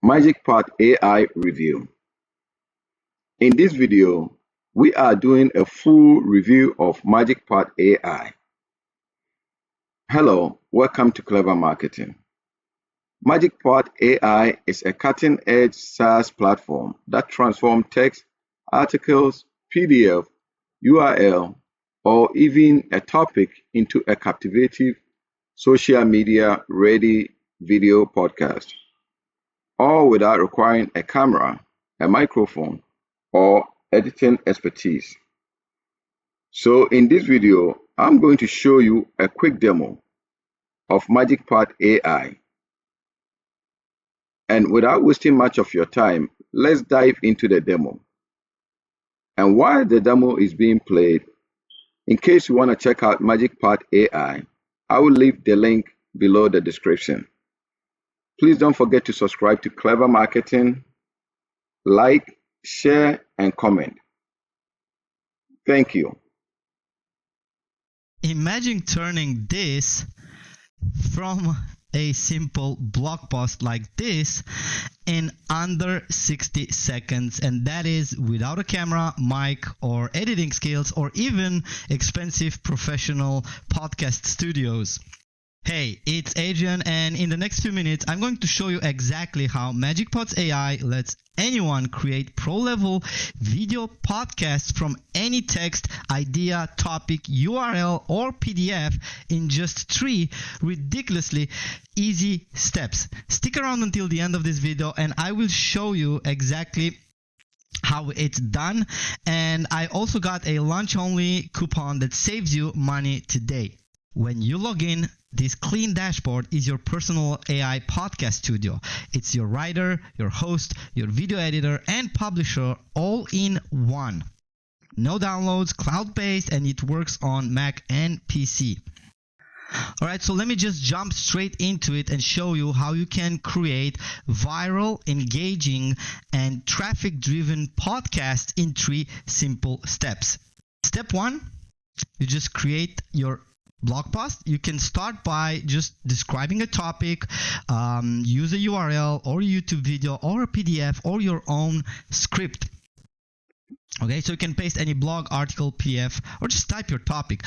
MagicPod AI review. In this video, we are doing a full review of MagicPod AI. Hello, welcome to Clever Marketing. MagicPod AI is a cutting-edge SaaS platform that transforms text, articles, PDF, URL, or even a topic into a captivating social media-ready video podcast, all without requiring a camera, a microphone, or editing expertise. So in this video, I'm going to show you a quick demo of MagicPod AI. And without wasting much of your time, let's dive into the demo. And while the demo is being played, in case you want to check out MagicPod AI, I will leave the link below the description. Please don't forget to subscribe to Clever Marketing, like, share, and comment. Thank you. Imagine turning this from a simple blog post like this in under 60 seconds, and that is without a camera, mic, or editing skills, or even expensive professional podcast studios. Hey, it's Adrian, and in the next few minutes, I'm going to show you exactly how MagicPods AI lets anyone create pro-level video podcasts from any text, idea, topic, URL, or PDF in just 3 ridiculously easy steps. Stick around until the end of this video, and I will show you exactly how it's done. And I also got a lunch-only coupon that saves you money today. When you log in, this clean dashboard is your personal AI podcast studio. It's your writer, your host, your video editor, and publisher all in one. No downloads, cloud-based, and it works on Mac and PC. Alright, so let me just jump straight into it and show you how you can create viral, engaging, and traffic-driven podcasts in 3 simple steps. Step 1, you just create your blog post. You can start by just describing a topic, use a URL or a YouTube video or a PDF or your own script. Okay, so you can paste any blog, article, PDF, or just type your topic.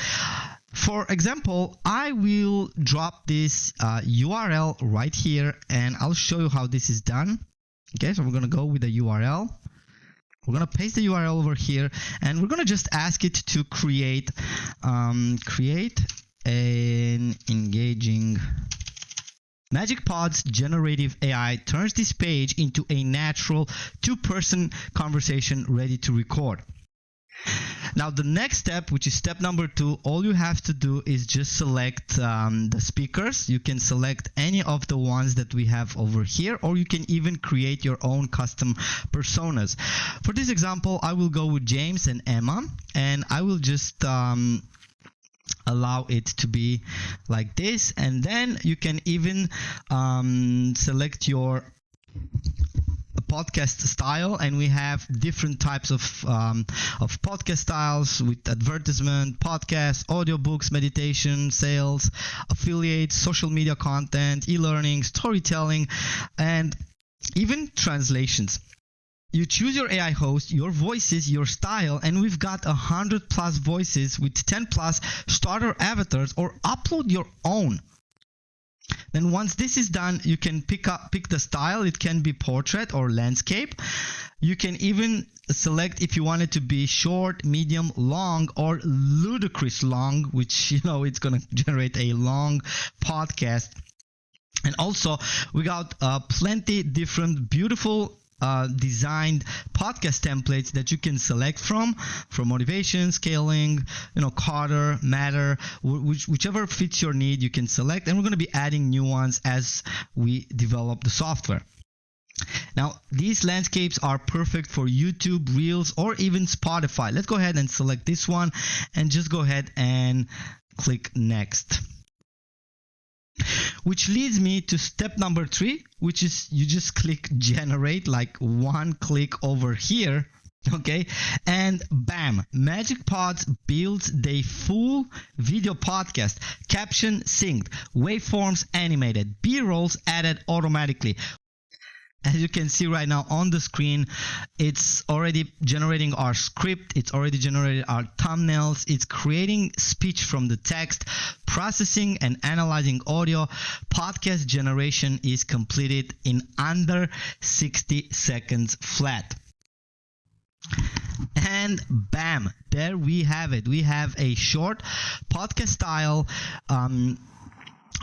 For example, I will drop this URL right here, and I'll show you how this is done. Okay, so we're going to go with the URL. We're going to paste the URL over here, and we're going to just ask it to create an engaging. MagicPod's generative AI turns this page into a natural 2-person conversation ready to record. Now the next step, which is step number 2, all you have to do is just select the speakers. You can select any of the ones that we have over here, or you can even create your own custom personas. For this example, I will go with James and Emma, and I will just allow it to be like this, and then you can even select your podcast style, and we have different types of podcast styles with advertisement, podcasts, audiobooks, meditation, sales, affiliates, social media content, e-learning, storytelling, and even translations. You choose your AI host, your voices, your style, and we've got 100+ voices with 10+ starter avatars, or upload your own. Then once this is done, you can pick the style. It can be portrait or landscape. You can even select if you want it to be short, medium, long, or ludicrous long, which, you know, it's going to generate a long podcast. And also, we got plenty different beautiful designed podcast templates that you can select from motivation, scaling, Carter, matter, whichever fits your need, you can select, and we're going to be adding new ones as we develop the software. Now, these landscapes are perfect for YouTube, Reels, or even Spotify. Let's go ahead and select this one and just go ahead and click next. Which leads me to step number 3, which is you just click generate, like one click over here, okay, and bam, MagicPods builds the full video podcast, caption synced, waveforms animated, B-rolls added automatically. As you can see right now on the screen, it's already generating our script, it's already generated our thumbnails, it's creating speech from the text, processing and analyzing audio. Podcast generation is completed in under 60 seconds flat. And bam, there we have it. We have a short podcast style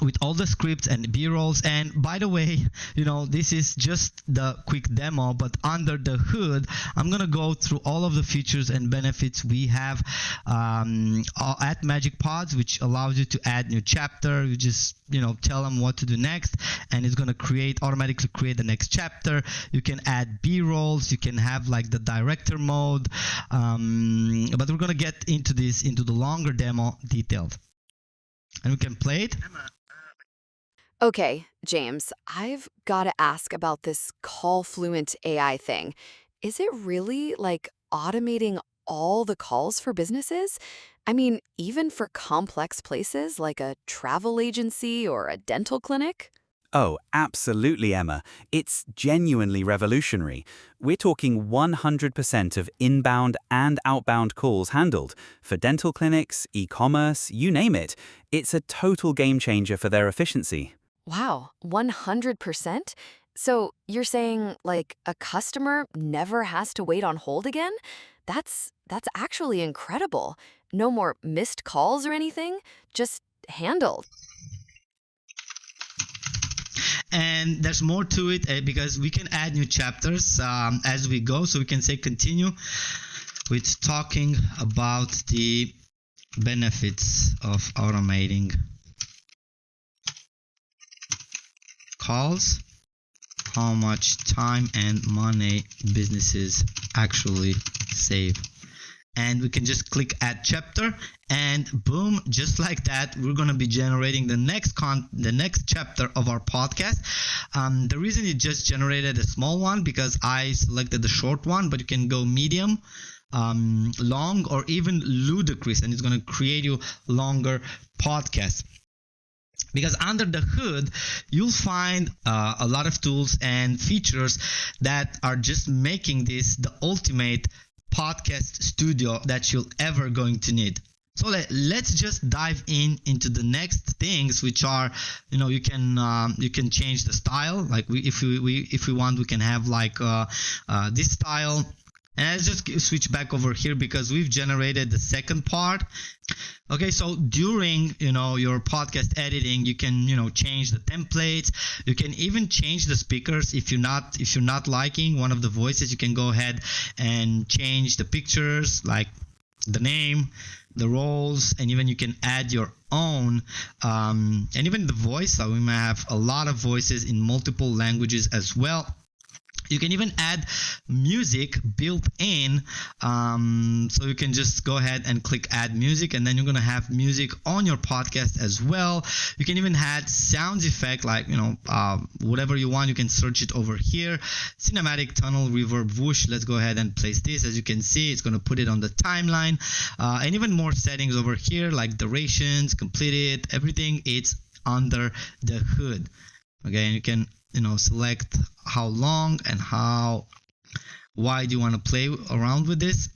with all the scripts and b-rolls. And by the way, this is just the quick demo, but under the hood I'm gonna go through all of the features and benefits we have at MagicPods, which allows you to add new chapter. You just tell them what to do next, and it's gonna automatically create the next chapter. You can add b-rolls, you can have like the director mode, but we're gonna get into the longer demo detailed, and we can play it. Okay, James, I've got to ask about this Call Fluent AI thing. Is it really like automating all the calls for businesses? I mean, even for complex places like a travel agency or a dental clinic? Oh, absolutely, Emma. It's genuinely revolutionary. We're talking 100% of inbound and outbound calls handled. For dental clinics, e-commerce, you name it. It's a total game changer for their efficiency. Wow, 100%? So you're saying, like, a customer never has to wait on hold again? That's actually incredible. No more missed calls or anything, just handled. And there's more to it because we can add new chapters as we go. So we can say continue with talking about the benefits of automating calls, how much time and money businesses actually save. And we can just click add chapter, and boom, just like that, we're going to be generating the next chapter of our podcast. The reason it just generated a small one because I selected the short one, but you can go medium, long, or even ludicrous, and it's going to create you longer podcasts. Because under the hood, you'll find a lot of tools and features that are just making this the ultimate podcast studio that you'll ever going to need. So let's just dive into the next things, which are, you can change the style. Like if we want, we can have like this style. And let's just switch back over here because we've generated the second part. Okay, so during your podcast editing, you can change the templates. You can even change the speakers. If you're not liking one of the voices, you can go ahead and change the pictures, like the name, the roles, and even you can add your own and even the voice. So we might have a lot of voices in multiple languages as well. You can even add music built in, so you can just go ahead and click add music, and then you're going to have music on your podcast as well. You can even add sound effect, like whatever you want. You can search it over here. Cinematic, tunnel, reverb, whoosh. Let's go ahead and place this. As you can see, it's going to put it on the timeline, and even more settings over here, like durations, completed, everything. It's under the hood. Okay, and you can select how long and how wide you want to play around with this.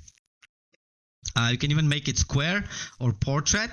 You can even make it square or portrait.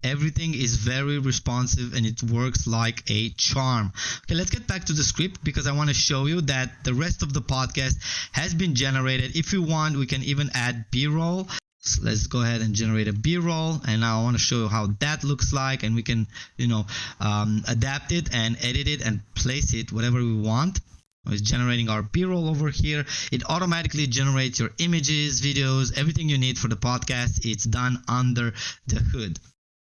Everything is very responsive and it works like a charm. Okay, let's get back to the script because I want to show you that the rest of the podcast has been generated. If you want, we can even add b-roll. So let's go ahead and generate a b-roll, and now I want to show you how that looks like, and we can adapt it and edit it and place it whatever we want. It's generating our b-roll over here. It automatically generates your images, videos, everything you need for the podcast. It's done under the hood.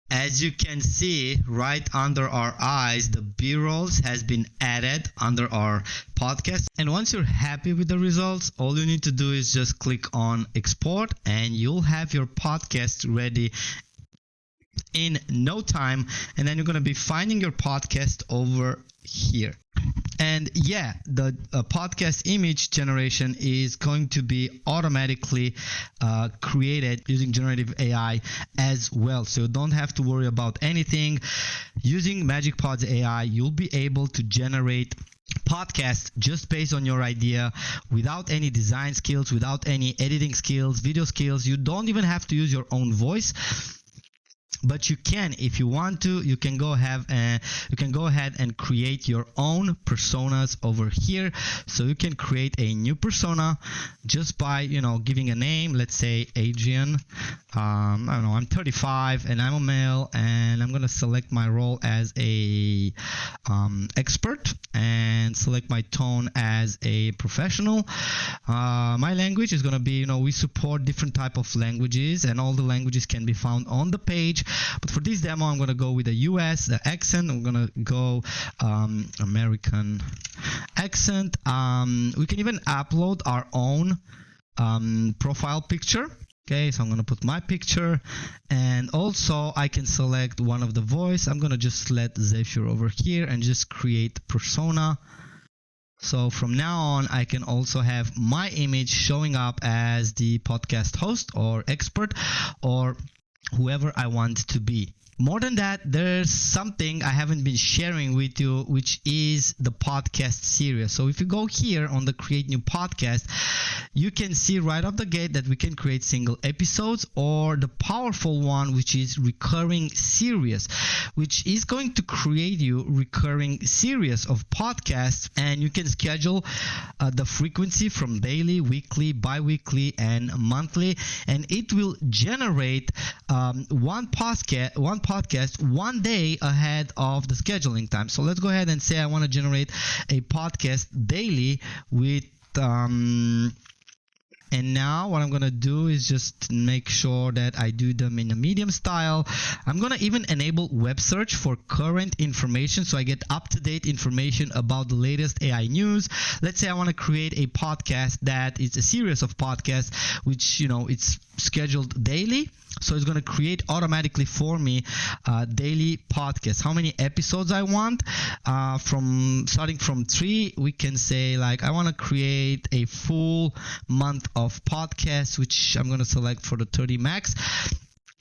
As you can see right under our eyes, the b-rolls has been added under our podcast. And once you're happy with the results, all you need to do is just click on export, and you'll have your podcast ready in no time. And then you're going to be finding your podcast over here. And yeah, the podcast image generation is going to be automatically created using generative AI as well. So you don't have to worry about anything. Using MagicPods AI, you'll be able to generate podcast just based on your idea, without any design skills, without any editing skills, video skills. You don't even have to use your own voice. But you can, if you want to, you can go ahead and create your own personas over here. So you can create a new persona just by, giving a name. Let's say Adrian. I don't know, I'm 35 and I'm a male, and I'm gonna select my role as a expert and select my tone as a professional. My language is gonna be, we support different type of languages, and all the languages can be found on the page. But for this demo, I'm going to go with the US accent. I'm going to go American accent. We can even upload our own profile picture. Okay, so I'm going to put my picture, and also I can select one of the voice. I'm going to just select Zephyr over here and just create persona. So from now on, I can also have my image showing up as the podcast host or expert or whoever I want to be. More than that, there's something I haven't been sharing with you, which is the podcast series. So if you go here on the create new podcast, you can see right off the gate that we can create single episodes, or the powerful one, which is recurring series, which is going to create you recurring series of podcasts, and you can schedule the frequency from daily, weekly, bi-weekly, and monthly, and it will generate one podcast 1 day ahead of the scheduling time. So let's go ahead and say I want to generate a podcast daily with and now what I'm going to do is just make sure that I do them in a medium style. I'm going to even enable web search for current information, so I get up-to-date information about the latest AI news. Let's say I want to create a podcast that is a series of podcasts, which, it's scheduled daily. So it's going to create automatically for me daily podcasts. How many episodes I want? Starting from 3, we can say like I want to create a full month of podcasts, which I'm going to select for the 30 max.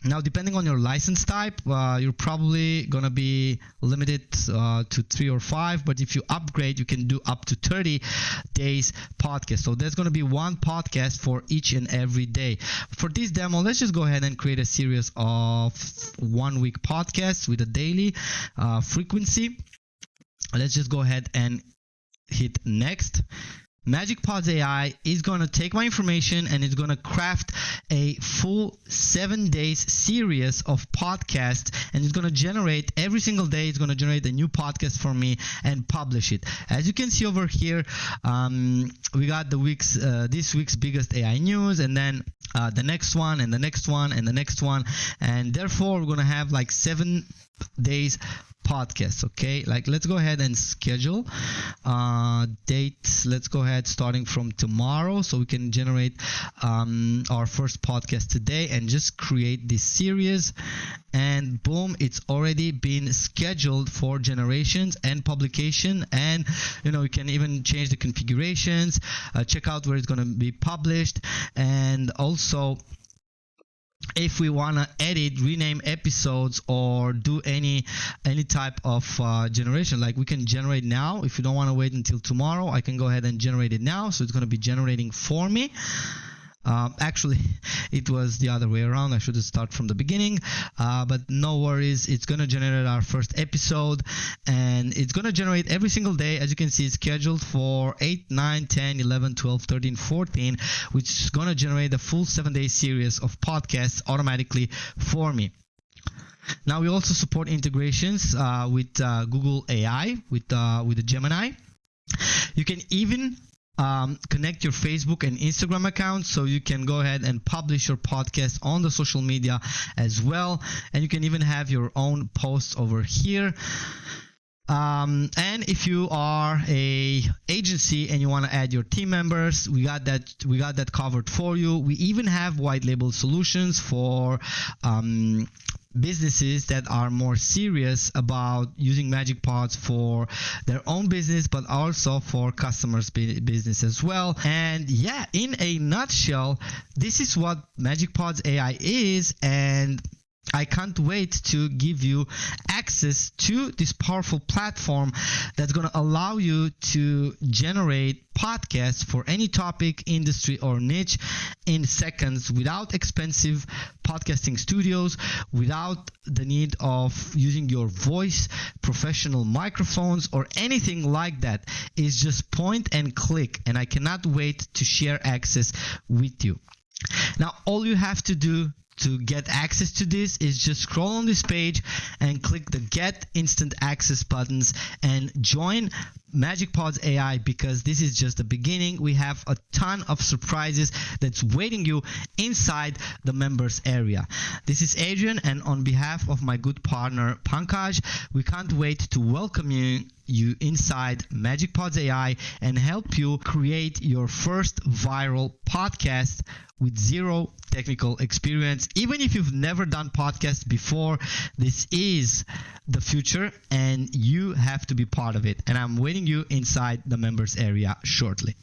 Now, depending on your license type, you're probably going to be limited to 3 or 5. But if you upgrade, you can do up to 30 days podcast. So there's going to be one podcast for each and every day. For this demo, let's just go ahead and create a series of 1 week podcasts with a daily frequency. Let's just go ahead and hit next. MagicPods AI is going to take my information and it's going to craft a full 7 days series of podcasts, and it's going to generate every single day. It's going to generate a new podcast for me and publish it. As you can see over here, we got this week's biggest AI news, and then the next one, and the next one, and the next one, and therefore we're going to have like 7 days podcast. Okay, like let's go ahead and schedule date. Let's go ahead starting from tomorrow, so we can generate our first podcast today and just create this series, and boom, it's already been scheduled for generations and publication. And you can even change the configurations, check out where it's going to be published, and also if we want to edit, rename episodes, or do any type of generation, like we can generate now. If you don't want to wait until tomorrow, I can go ahead and generate it now. So it's going to be generating for me. Actually, it was the other way around. I should have started from the beginning, but no worries. It's going to generate our first episode, and it's going to generate every single day. As you can see, it's scheduled for 8, 9, 10, 11, 12, 13, 14, which is going to generate a full 7-day series of podcasts automatically for me. Now, we also support integrations with Google AI, with the Gemini. You can even connect your Facebook and Instagram accounts, so you can go ahead and publish your podcast on the social media as well, and you can even have your own posts over here. And if you are a agency and you want to add your team members, we got that covered for you. We even have white label solutions for businesses that are more serious about using MagicPods for their own business, but also for customers' business as well. And yeah, in a nutshell, this is what MagicPods AI is, and I can't wait to give you access access to this powerful platform that's going to allow you to generate podcasts for any topic, industry, or niche in seconds without expensive podcasting studios, without the need of using your voice, professional microphones, or anything like that. It's just point and click, and I cannot wait to share access with you. Now, all you have to do to get access to this is just scroll on this page and click the Get Instant Access buttons and join MagicPods AI, because this is just the beginning. We have a ton of surprises that's waiting you inside the members area. This is Adrian, and on behalf of my good partner Pankaj, we can't wait to welcome you inside MagicPods AI and help you create your first viral podcast with zero technical experience. Even if you've never done podcasts before, this is the future and you have to be part of it. And I'm waiting you inside the members area shortly.